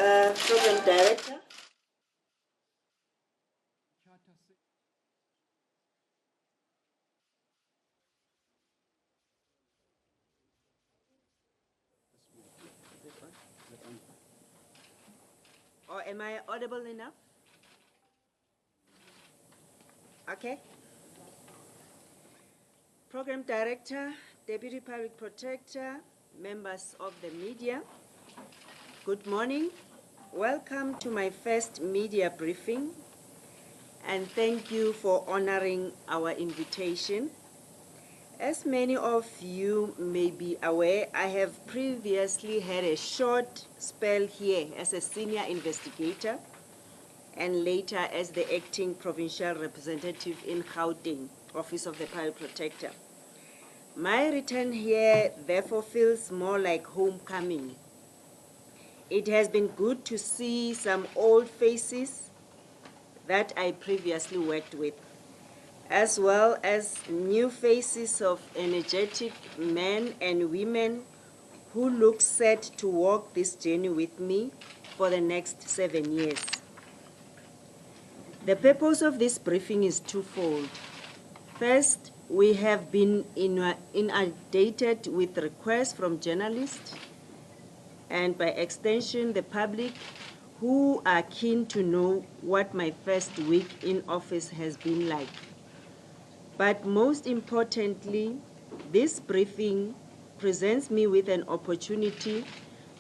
Program Director. Or am I audible enough? Okay. Program Director, Deputy Public Protector, members of the media, good morning. Welcome to my first media briefing, and thank you for honoring our invitation. As many of you may be aware, I have previously had a short spell here as a senior investigator and later as the acting provincial representative in Gauteng, Office of the Public Protector. My return here therefore feels more like homecoming. It has been good to see some old faces that I previously worked with, as well as new faces of energetic men and women who look set to walk this journey with me for the next 7 years. The purpose of this briefing is twofold. First, we have been inundated with requests from journalists and by extension the public who are keen to know what my first week in office has been like. But most importantly, this briefing presents me with an opportunity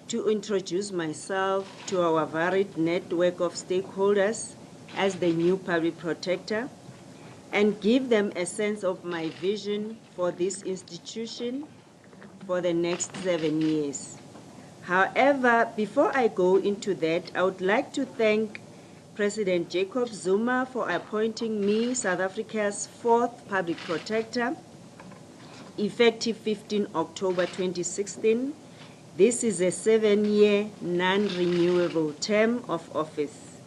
to introduce myself to our varied network of stakeholders as the new public protector and give them a sense of my vision for this institution for the next 7 years. However, before I go into that, I would like to thank President Jacob Zuma for appointing me South Africa's 4th Public Protector, effective 15 October 2016. This is a 7-year, non-renewable term of office.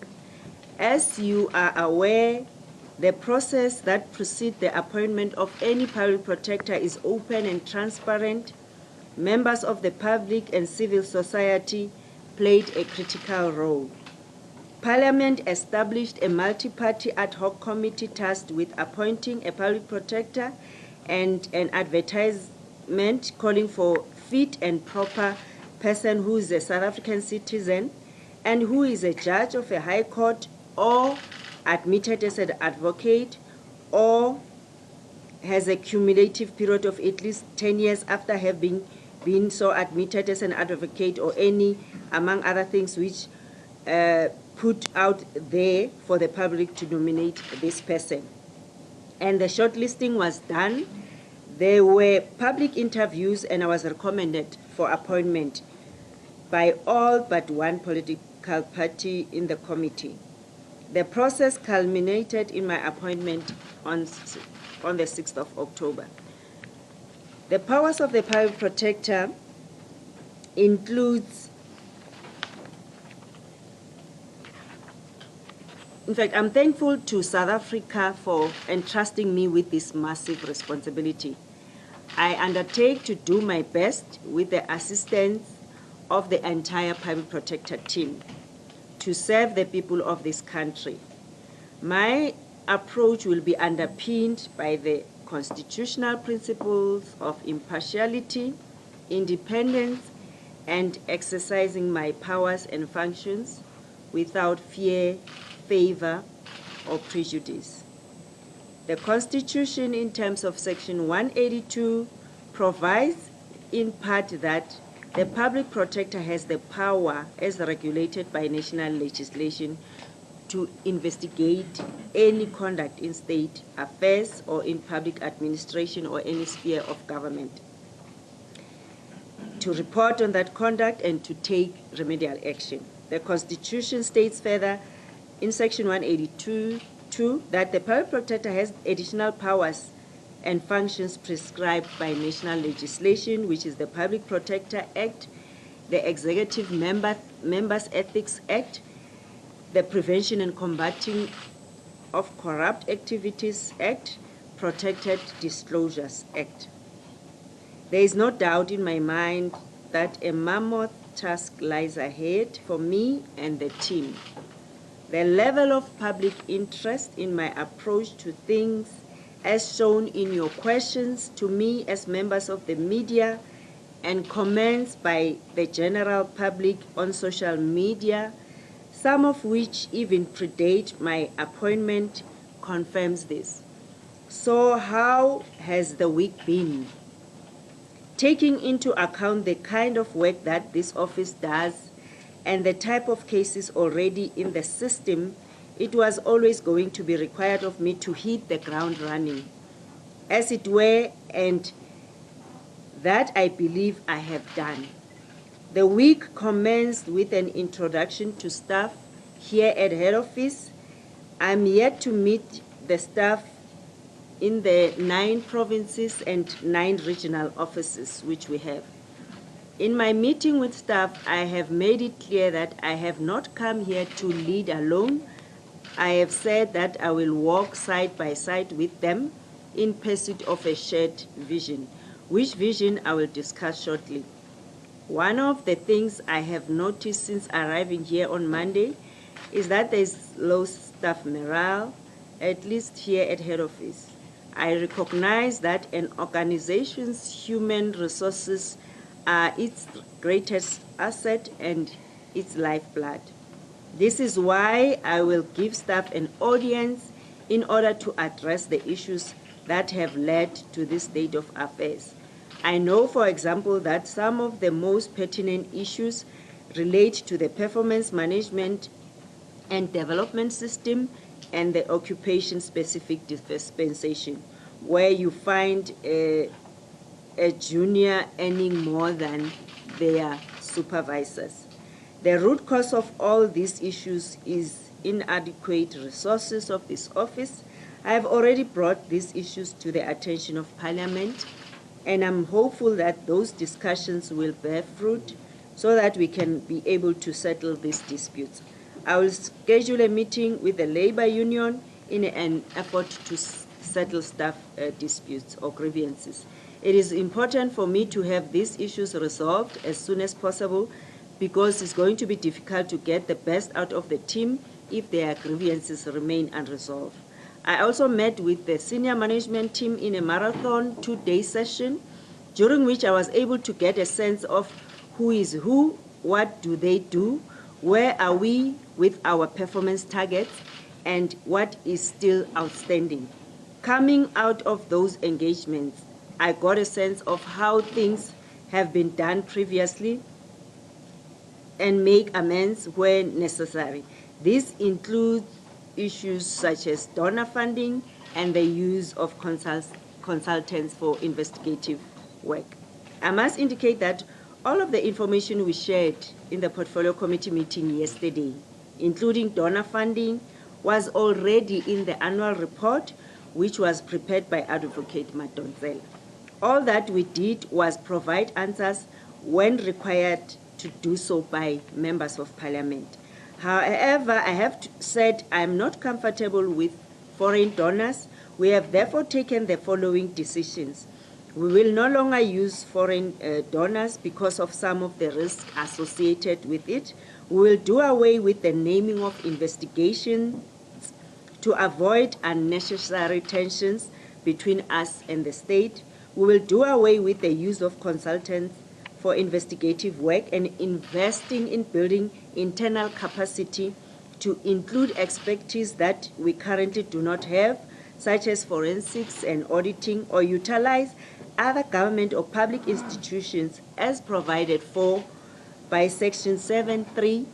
As you are aware, the process that precedes the appointment of any public protector is open and transparent. Members of the public and civil society played a critical role. Parliament established a multi-party ad hoc committee tasked with appointing a public protector and an advertisement calling for fit and proper person who is a South African citizen and who is a judge of a high court or admitted as an advocate or has a cumulative period of at least 10 years after having been so admitted as an advocate or any, among other things, which put out there for the public to nominate this person. And the shortlisting was done. There were public interviews and I was recommended for appointment by all but one political party in the committee. The process culminated in my appointment on the 6th of October. The powers of the public protector includes, in fact, I'm thankful to South Africa for entrusting me with this massive responsibility. I undertake to do my best with the assistance of the entire public protector team to serve the people of this country. My approach will be underpinned by the constitutional principles of impartiality, independence, and exercising my powers and functions without fear, favor, or prejudice. The Constitution, in terms of Section 182, provides in part that the public protector has the power, as regulated by national legislation, to investigate any conduct in state affairs or in public administration or any sphere of government, to report on that conduct and to take remedial action. The Constitution states further in Section 182 that the public protector has additional powers and functions prescribed by national legislation, which is the Public Protector Act, the Executive Members Ethics Act, the Prevention and Combating of Corrupt Activities Act, Protected Disclosures Act. There is no doubt in my mind that a mammoth task lies ahead for me and the team. The level of public interest in my approach to things, as shown in your questions to me as members of the media and comments by the general public on social media, some of which even predate my appointment, confirms this. So how has the week been? Taking into account the kind of work that this office does and the type of cases already in the system, it was always going to be required of me to hit the ground running, as it were, and that I believe I have done. The week commenced with an introduction to staff here at head office. I'm yet to meet the staff in the 9 provinces and 9 regional offices which we have. In my meeting with staff, I have made it clear that I have not come here to lead alone. I have said that I will walk side by side with them in pursuit of a shared vision, which vision I will discuss shortly. One of the things I have noticed since arriving here on Monday is that there is low staff morale, at least here at head office. I recognize that an organization's human resources are its greatest asset and its lifeblood. This is why I will give staff an audience in order to address the issues that have led to this state of affairs. I know, for example, that some of the most pertinent issues relate to the performance management and development system and the occupation-specific dispensation, where you find a junior earning more than their supervisors. The root cause of all these issues is inadequate resources of this office. I have already brought these issues to the attention of Parliament, and I'm hopeful that those discussions will bear fruit so that we can be able to settle these disputes. I will schedule a meeting with the labor union in an effort to settle staff disputes or grievances. It is important for me to have these issues resolved as soon as possible because it's going to be difficult to get the best out of the team if their grievances remain unresolved. I also met with the senior management team in a marathon 2-day session, during which I was able to get a sense of who is who, what do they do, where are we with our performance targets, and what is still outstanding. Coming out of those engagements, I got a sense of how things have been done previously and make amends where necessary. This includes issues such as donor funding and the use of consultants for investigative work. I must indicate that all of the information we shared in the Portfolio Committee meeting yesterday, including donor funding, was already in the annual report, which was prepared by Advocate Madonsela. All that we did was provide answers when required to do so by members of Parliament. However, I have said I am not comfortable with foreign donors. We have therefore taken the following decisions. We will no longer use foreign donors because of some of the risks associated with it. We will do away with the naming of investigations to avoid unnecessary tensions between us and the state. We will do away with the use of consultants for investigative work and investing in building internal capacity to include expertise that we currently do not have, such as forensics and auditing, or utilize other government or public institutions as provided for by Section 7(3),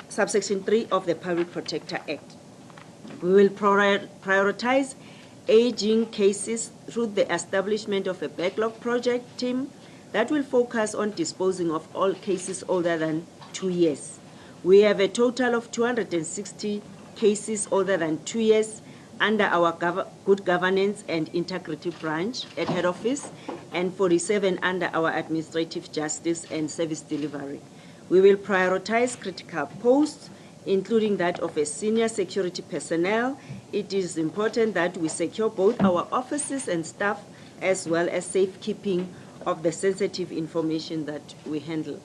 subsection 3 of the Public Protector Act. We will prioritize aging cases through the establishment of a backlog project team that will focus on disposing of all cases older than 2 years. We have a total of 260 cases older than 2 years under our Good Governance and Integrity branch at head office and 47 under our Administrative Justice and Service Delivery. We will prioritize critical posts, including that of a senior security personnel. It is important that we secure both our offices and staff as well as safekeeping of the sensitive information that we handle.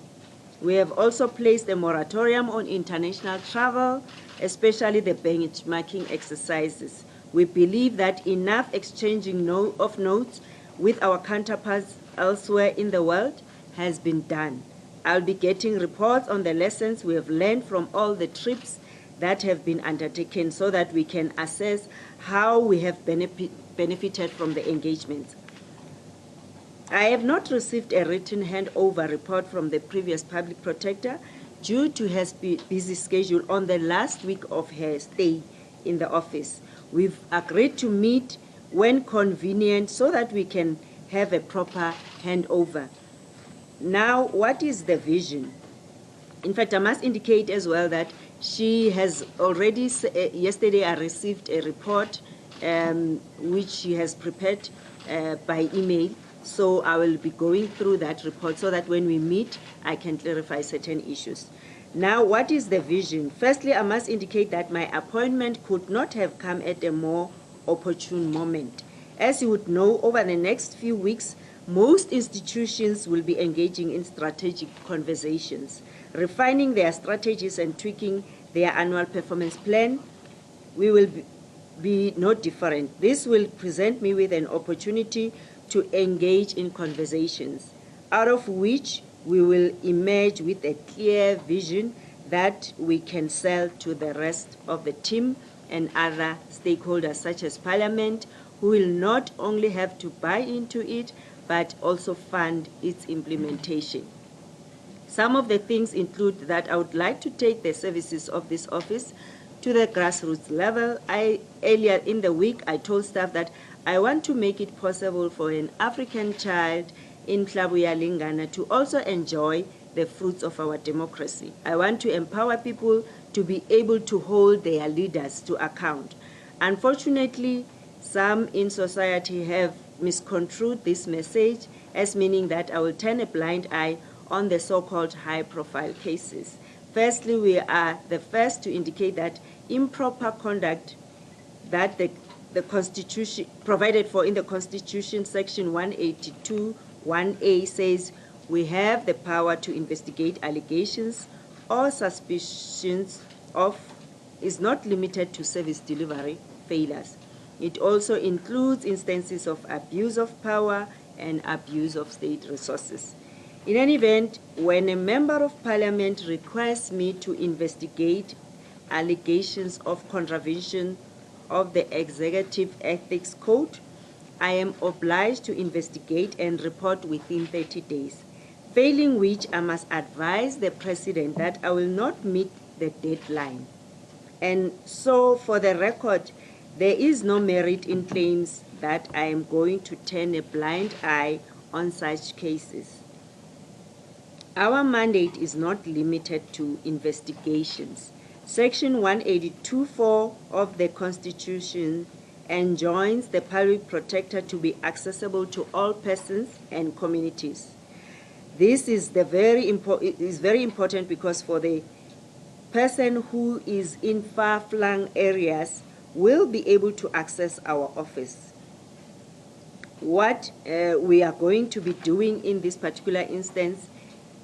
We have also placed a moratorium on international travel, especially the benchmarking exercises. We believe that enough exchanging of notes with our counterparts elsewhere in the world has been done. I'll be getting reports on the lessons we have learned from all the trips that have been undertaken so that we can assess how we have benefited from the engagements. I have not received a written handover report from the previous public protector due to her busy schedule on the last week of her stay in the office. We've agreed to meet when convenient so that we can have a proper handover. Now, what is the vision? In fact, I must indicate as well that she has already, yesterday I received a report which she has prepared by email. So I will be going through that report so that when we meet, I can clarify certain issues. Now, what is the vision? Firstly, I must indicate that my appointment could not have come at a more opportune moment. As you would know, over the next few weeks, most institutions will be engaging in strategic conversations, refining their strategies and tweaking their annual performance plan. We will be no different. This will present me with an opportunity to engage in conversations, out of which we will emerge with a clear vision that we can sell to the rest of the team and other stakeholders such as Parliament, who will not only have to buy into it, but also fund its implementation. Some of the things include that I would like to take the services of this office to the grassroots level. Earlier in the week, I told staff that I want to make it possible for an African child in Klabuya Lingana to also enjoy the fruits of our democracy. I want to empower people to be able to hold their leaders to account. Unfortunately, some in society have misconstrued this message as meaning that I will turn a blind eye on the so-called high-profile cases. Firstly, we are the first to indicate that improper conduct that the Constitution provided for in the Constitution, Section 182, 1A says we have the power to investigate allegations or suspicions of, is not limited to service delivery failures. It also includes instances of abuse of power and abuse of state resources. In any event, when a member of Parliament requests me to investigate allegations of contravention of the Executive Ethics Code, I am obliged to investigate and report within 30 days, failing which I must advise the President that I will not meet the deadline. And so, for the record, there is no merit in claims that I am going to turn a blind eye on such cases. Our mandate is not limited to investigations. Section 182(4) of the Constitution enjoins the public protector to be accessible to all persons and communities. This is very important because for the person who is in far-flung areas will be able to access our office. What we are going to be doing in this particular instance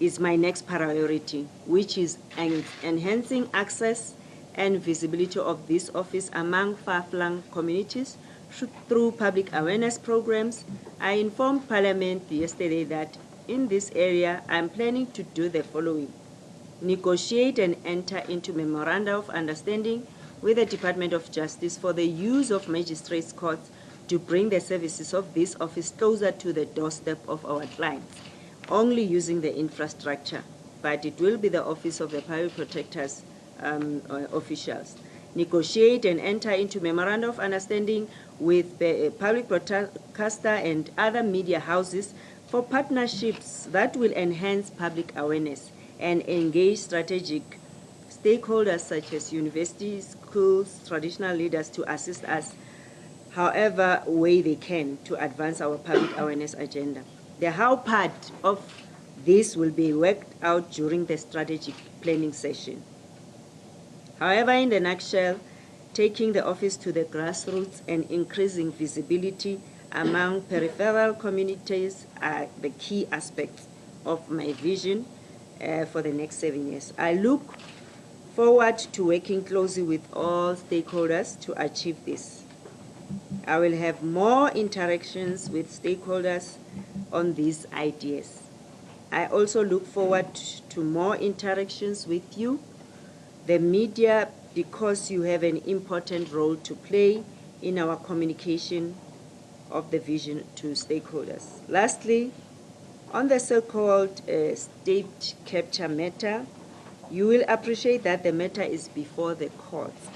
is my next priority, which is enhancing access and visibility of this office among far-flung communities through public awareness programs. I informed Parliament yesterday that in this area, I'm planning to do the following: negotiate and enter into memoranda of understanding with the Department of Justice for the use of magistrates' courts to bring the services of this office closer to the doorstep of our clients, only using the infrastructure, but it will be the Office of the Public Protector's officials. Negotiate and enter into memoranda of understanding with the public broadcaster and other media houses for partnerships that will enhance public awareness and engage strategic stakeholders such as universities, schools, traditional leaders to assist us however way they can to advance our public awareness agenda. The how part of this will be worked out during the strategic planning session. However, in the nutshell, taking the office to the grassroots and increasing visibility among peripheral communities are the key aspects of my vision. for the next 7 years. I look forward to working closely with all stakeholders to achieve this. I will have more interactions with stakeholders on these ideas. I also look forward to more interactions with you, the media, because you have an important role to play in our communication of the vision to stakeholders. Lastly, on the so-called state capture matter, you will appreciate that the matter is before the courts.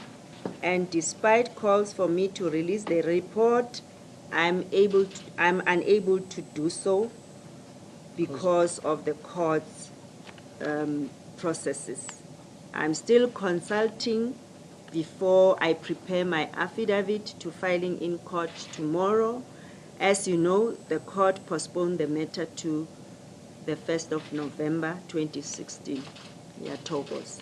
And despite calls for me to release the report, I'm unable to do so because of the court's processes. I'm still consulting before I prepare my affidavit to filing in court tomorrow. As you know, the court postponed the matter to the 1st of November 2016. Yeah, Togos.